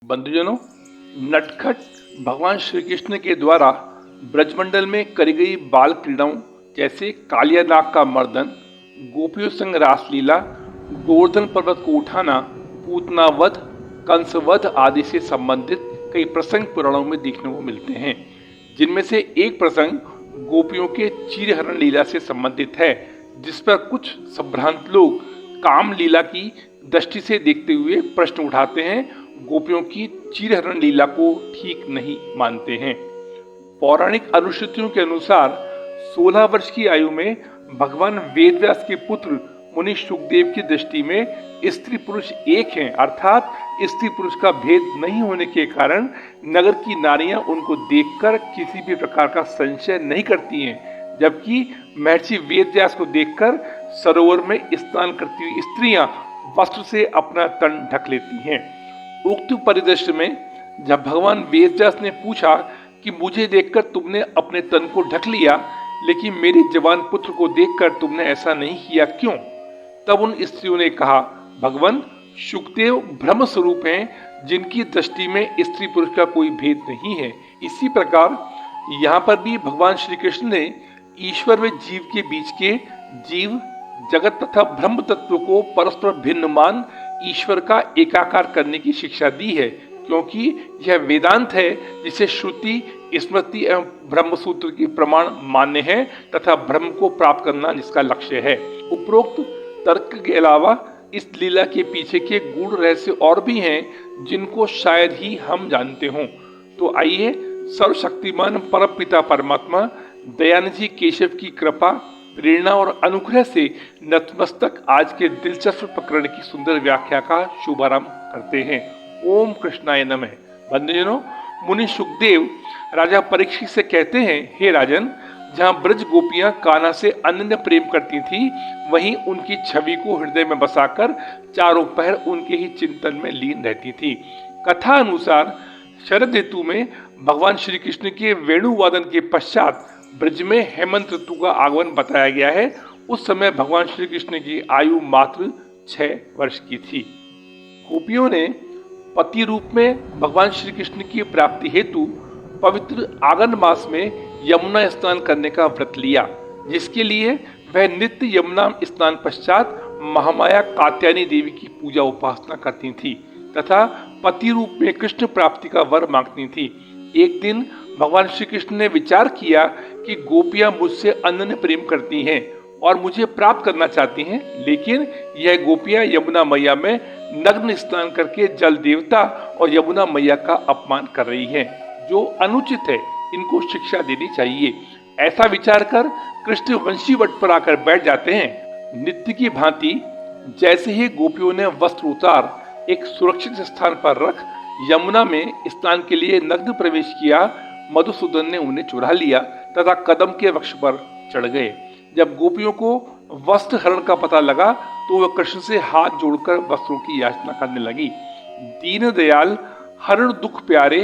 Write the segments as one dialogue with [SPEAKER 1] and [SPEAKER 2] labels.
[SPEAKER 1] बंधुजनों, नटखट भगवान श्री कृष्ण के द्वारा ब्रजमंडल में करी गई बाल क्रीड़ाओं जैसे कालिया नाग का मर्दन, गोपियों संग रासलीला, गोवर्धन पर्वत को उठाना, पूतना वध, कंस वध आदि से संबंधित कई प्रसंग पुराणों में देखने को मिलते हैं। जिनमें से एक प्रसंग गोपियों के चीरहरण लीला से संबंधित है, जिस पर कुछ संभ्रांत लोग काम लीला की दृष्टि से देखते हुए प्रश्न उठाते हैं, गोपियों की चीरहरण लीला को ठीक नहीं मानते हैं। पौराणिक अनुश्रुतियों के अनुसार 16 वर्ष की आयु में भगवान वेदव्यास के पुत्र मुनि सुखदेव की दृष्टि में स्त्री पुरुष एक हैं, अर्थात स्त्री पुरुष का भेद नहीं होने के कारण नगर की नारियां उनको देखकर किसी भी प्रकार का संशय नहीं करती हैं, जबकि महर्षि वेदव्यास को देखकर सरोवर में स्नान करती हुई स्त्रियां वस्त्र से अपना तन ढक लेती हैं। उक्त परिदृश्य में जब भगवान वेदव्यास ने पूछा कि मुझे देखकर तुमने अपने तन को ढक लिया, लेकिन मेरे जवान पुत्र को देखकर तुमने ऐसा नहीं किया क्यों? तब उन स्त्रियों ने कहा, भगवान सुखदेव ब्रह्म स्वरूप हैं, जिनकी दृष्टि में स्त्री पुरुष का कोई भेद नहीं है। इसी प्रकार यहाँ पर भी भगवान श्री कृष्ण ने ईश्वर व जीव के बीच के जीव जगत तथा ब्रह्म तत्व को परस्पर भिन्न मान ईश्वर का एकाकार करने की शिक्षा दी है, क्योंकि यह वेदांत है जिसे श्रुति, स्मृति एवं ब्रह्म सूत्र के प्रमाण मान्य है तथा ब्रह्म को प्राप्त करना जिसका लक्ष्य है। उपरोक्त तर्क के अलावा इस लीला के पीछे के गूढ़ रहस्य और भी हैं, जिनको शायद ही हम जानते हों। तो आइए सर्वशक्तिमान परमपिता परमात्मा दयानिधि केशव की कृपा, प्रेरणा और अनुग्रह से नतमस्तक आज के दिलचस्प प्रकरण की सुंदर व्याख्या का शुभारंभ करते हैं। ओम कृष्णाय नमः। बंधुजनों, मुनि सुखदेव राजा परीक्षित से कहते हैं, हे राजन, जहाँ ब्रज गोपियां कान्हा से अनन्य प्रेम करती थी, वहीं उनकी छवि को हृदय में बसाकर चारों पहर उनके ही चिंतन में लीन रहती थी। कथा अनुसार शरद ऋतु में भगवान श्री कृष्ण के वेणुवादन के पश्चात ब्रज में हेमंत ऋतु का आगमन बताया गया है। उस समय भगवान श्री कृष्ण की आयु मात्र 6 वर्ष की थी। गोपियों ने पति रूप में भगवान श्री कृष्ण की प्राप्ति हेतु पवित्र आगन मास में यमुना स्नान करने का व्रत लिया, जिसके लिए वह नित्य यमुना स्नान पश्चात महामाया कात्यायनी देवी की पूजा उपासना करती थी तथा पति रूप में कृष्ण प्राप्ति का वर मांगती थी। एक दिन भगवान श्री कृष्ण ने विचार किया कि गोपियां मुझसे अनन्य प्रेम करती हैं और मुझे प्राप्त करना चाहती हैं, लेकिन यह गोपियां यमुना मैया में नग्न स्नान करके जल देवता और यमुना मैया का अपमान कर रही हैं, जो अनुचित है। इनको शिक्षा देनी चाहिए। ऐसा विचार कर कृष्ण वंशी वट पर आकर बैठ जाते हैं। नित्य की भांति जैसे ही गोपियों ने वस्त्र उतार एक सुरक्षित स्थान पर रख यमुना में स्नान के लिए नग्न प्रवेश किया, मधुसूदन ने उन्हें चुरा लिया तथा कदम के वृक्ष पर चढ़ गए। जब गोपियों को वस्त्र हरण का पता लगा तो वह कृष्ण से हाथ जोड़कर वस्त्रों की याचना करने लगी। दीन दयाल हरण दुख प्यारे,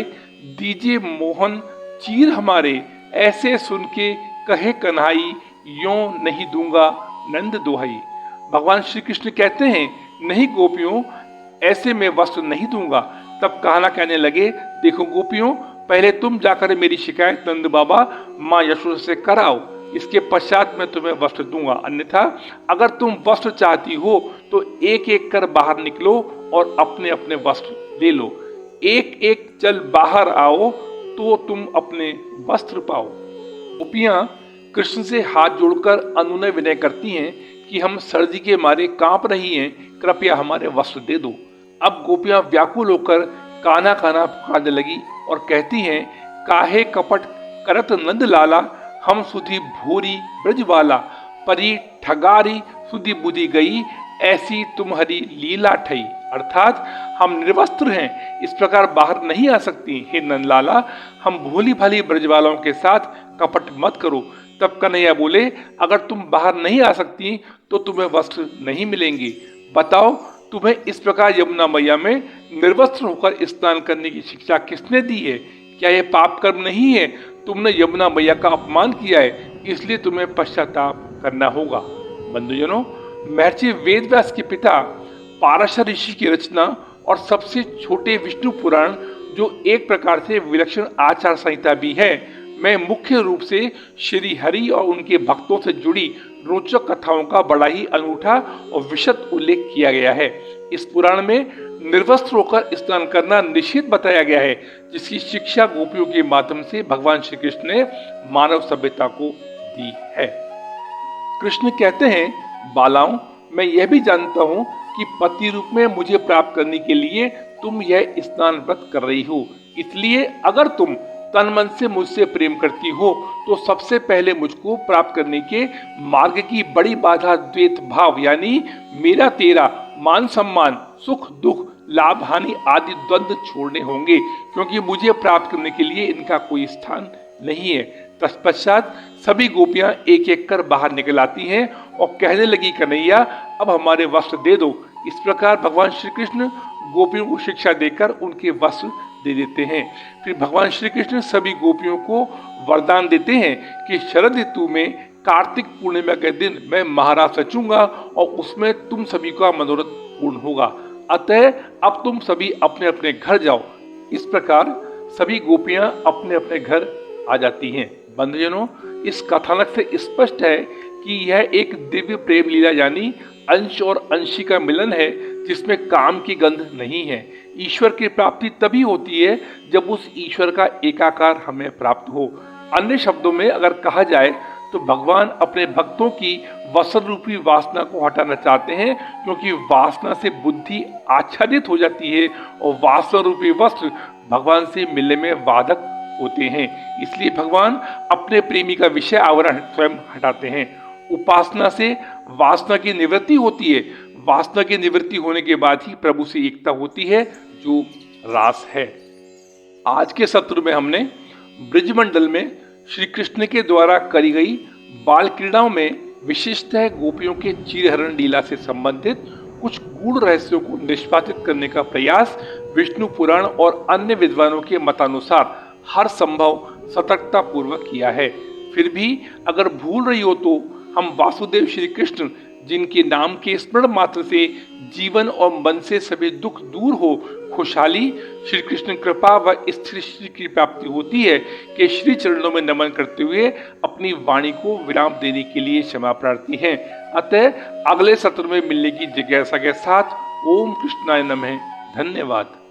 [SPEAKER 1] दीजिए मोहन चीर हमारे, ऐसे सुन के कहे कन्हाई, यों नहीं दूंगा नंद दोहाई। भगवान श्री कृष्ण कहते हैं, नहीं गोपियों, ऐसे में वस्त्र नहीं दूंगा। तब कान्हा कहने लगे, देखो गोपियों, पहले तुम जाकर मेरी शिकायत नंद बाबा माँ यशोदा से कराओ, इसके पश्चात मैं तुम्हें वस्त्र दूंगा। अन्यथा अगर तुम वस्त्र चाहती हो तो एक एक कर बाहर निकलो और अपने अपने वस्त्र ले लो। एक एक चल बाहर आओ तो तुम अपने वस्त्र पाओ। गोपियां कृष्ण से हाथ जोड़कर अनुनय विनय करती हैं कि हम सर्दी के मारे कांप रही हैं, कृपया हमारे वस्त्र दे दो। अब गोपियां व्याकुल होकर कान्हा कान्हा पुकारने लगी और कहती हैं, काहे कपट करत नंद लाला, हम सुधी भूरी ब्रजवाला, परी ठगारी सुधी बुद्धि गई, ऐसी तुम्हारी लीला ठई। अर्थात हम निर्वस्त्र हैं, इस प्रकार बाहर नहीं आ सकती। हे नंदलाला, हम भोली भाली ब्रजवालों के साथ कपट मत करो। तब कन्हैया बोले, अगर तुम बाहर नहीं आ सकती तो तुम्हें वस्त्र नहीं मिलेंगे। बताओ, तुम्हें इस प्रकार यमुना मैया में निर्वस्त्र होकर स्नान करने की शिक्षा किसने दी है? क्या यह पाप कर्म नहीं है? तुमने यमुना मैया का अपमान किया है, इसलिए तुम्हें पश्चाताप करना होगा। बंधुजनों, महर्षि वेदव्यास के पिता पाराशर ऋषि की रचना और सबसे छोटे विष्णु पुराण, जो एक प्रकार से विलक्षण आचार संहिता भी है, में मुख्य रूप से श्री हरि और उनके भक्तों से जुड़ी रोचक कथाओं का बड़ा ही अनूठा और विशद उल्लेख किया गया है। इस पुराण में निर्वस्त्र होकर स्नान करना निषिद्ध बताया गया है, जिसकी शिक्षा गोपियों के माध्यम से भगवान श्री कृष्ण ने मानव सभ्यता को दी है। कृष्ण कहते हैं, बालाओं, मैं यह भी जानता हूँ कि पति रूप में मुझे प्राप्त करने के लिए तुम यह स्नान व्रत कर रही हो। इसलिए अगर तुम तन मन से मुझसे प्रेम करती हो तो सबसे पहले मुझको प्राप्त करने के मार्ग की बड़ी बाधा द्वैत भाव, यानी मेरा तेरा, मान सम्मान, सुख दुख, लाभ हानि आदि द्वंद्व छोड़ने होंगे, क्योंकि मुझे प्राप्त करने के लिए इनका कोई स्थान नहीं है। तत्पश्चात सभी गोपियां एक एक कर बाहर निकल आती हैं और कहने लगी, कन्हैया अब हमारे वस्त्र दे दो। इस प्रकार भगवान श्री कृष्ण गोपियों को शिक्षा देकर उनके वस्त्र दे देते हैं। फिर भगवान श्री कृष्ण सभी गोपियों को वरदान देते हैं कि शरद ऋतु में कार्तिक पूर्णिमा के दिन मैं महाराज रचूंगा और उसमें तुम सभी का मनोरथ पूर्ण होगा। अतः अब तुम सभी अपने अपने घर जाओ। इस प्रकार सभी गोपियां अपने अपने घर आ जाती हैं। बंधुजनों, इस कथानक से स्पष्ट है कि यह एक दिव्य प्रेम लीला, यानी अंश और अंशी का मिलन है, जिसमें काम की गंध नहीं है। ईश्वर की प्राप्ति तभी होती है जब उस ईश्वर का एकाकार हमें प्राप्त हो। अन्य शब्दों में अगर कहा जाए तो भगवान अपने भक्तों की वस्त्र रूपी वासना को हटाना चाहते हैं, क्योंकि वासना से बुद्धि आच्छादित हो जाती है और वासना रूपी वस्त्र भगवान से मिलने में बाधक होते हैं। इसलिए भगवान अपने प्रेमी का विषय आवरण स्वयं हटाते हैं। उपासना से वासना की निवृत्ति होती है। वासना की निवृत्ति होने के बाद ही प्रभु से एकता होती है, जो रास है। आज के सत्र में हमने ब्रजमंडल में श्री कृष्ण के द्वारा करी गई बाल क्रीड़ाओं में विशेषतः गोपियों के चीरहरण लीला से संबंधित कुछ गूढ़ रहस्यों को निष्पादित करने का प्रयास विष्णु पुराण और अन्य विद्वानों के मतानुसार हर संभव सतर्कता पूर्वक किया है। फिर भी अगर भूल रही हो तो हम वासुदेव श्री कृष्ण, जिनके नाम के स्मरण मात्र से जीवन और मन से सभी दुख दूर हो, खुशहाली, श्री कृष्ण कृपा व स्थिर श्री की प्राप्ति होती है, के श्री चरणों में नमन करते हुए अपनी वाणी को विराम देने के लिए क्षमा प्रार्थी हैं। अतः अगले सत्र में मिलने की जिज्ञासा के साथ ओम कृष्णाय नमः। धन्यवाद।